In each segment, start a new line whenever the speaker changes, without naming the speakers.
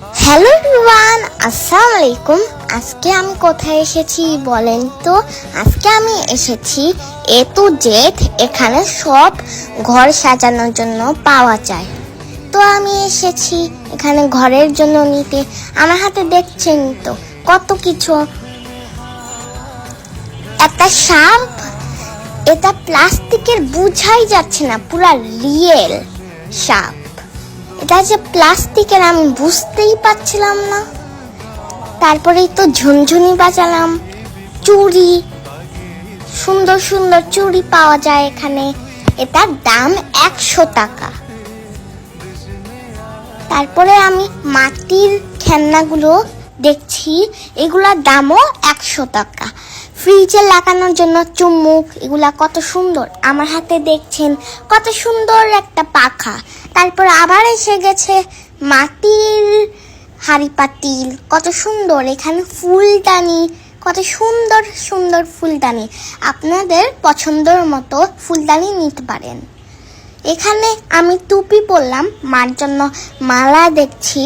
Hello everyone, আসসালামু আলাইকুম। আজকে আমি কোথায় এসেছি বলেন তো? আজকে আমি এসেছি এ টু জেড। এখানে সব ঘর সাজানোর জন্য পাওয়া যায়। তো আমি এসেছি এখানে ঘরের জন্য নিতে। আমার হাতে দেখছেন তো কত কিছু। একটা সাপ, এটা প্লাস্টিকের, বুঝাই যাচ্ছে না, পুরা রিয়েল সাপ। এটা যে প্লাস্টিকের আমি বুঝতেই পারছিলাম না। তারপরেই তো ঝুনঝুনি বাজালাম, চুড়ি, সুন্দর সুন্দর চুড়ি পাওয়া যায় এখানে। এটার দাম 100 টাকা। তারপরে আমি মাটির খেলনাগুলো দেখছি, এগুলার দামও 100 টাকা। ফ্রিজে লাগানোর জন্য চুম্বক, এগুলা কত সুন্দর। আমার হাতে দেখছেন কত সুন্দর একটা পাখা। তারপর আবার এসে গেছে মাটির হাঁড়ি পাতিল, কত সুন্দর। এখানে ফুলদানি, কত সুন্দর সুন্দর ফুলদানি। আপনাদের পছন্দের মতো ফুলদানি নিতে পারেন। এখানে আমি টুপি পরলাম, মার জন্য মালা দেখছি।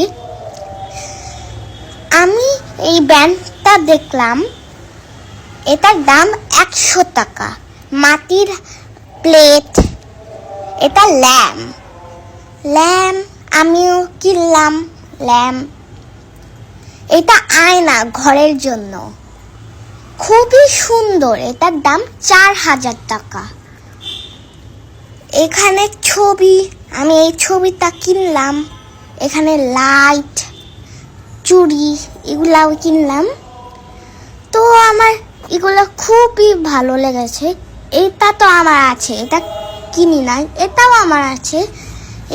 আমি এই ব্যান্ডটা দেখলাম, এটার দাম 100 টাকা। মাটির প্লেট, এটা ল্যাম্প আমিও কিনলাম ল্যাম্প। এটা আয়না ঘরের জন্য, খুবই সুন্দর। এটার দাম 4000 টাকা। এখানে ছবি, আমি এই ছবিটা কিনলাম। এখানে লাইট, চুড়ি, এগুলাও কিনলাম। তো আমার এগুলো খুবই ভালো লেগেছে। এটা তো আমার আছে, এটা কিনি নাই। এটাও আমার আছে,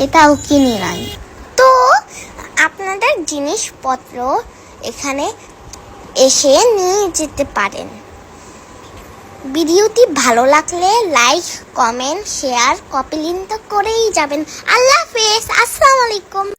এটাও কিনি নাই। তো আপনাদের জিনিসপত্র এখানে এসে নিয়ে যেতে পারেন। ভিডিওটি ভালো লাগলে like, comment, share, copy link তো করেই যাবেন। আল্লাহ হাফেজ, আসসালামু আলাইকুম।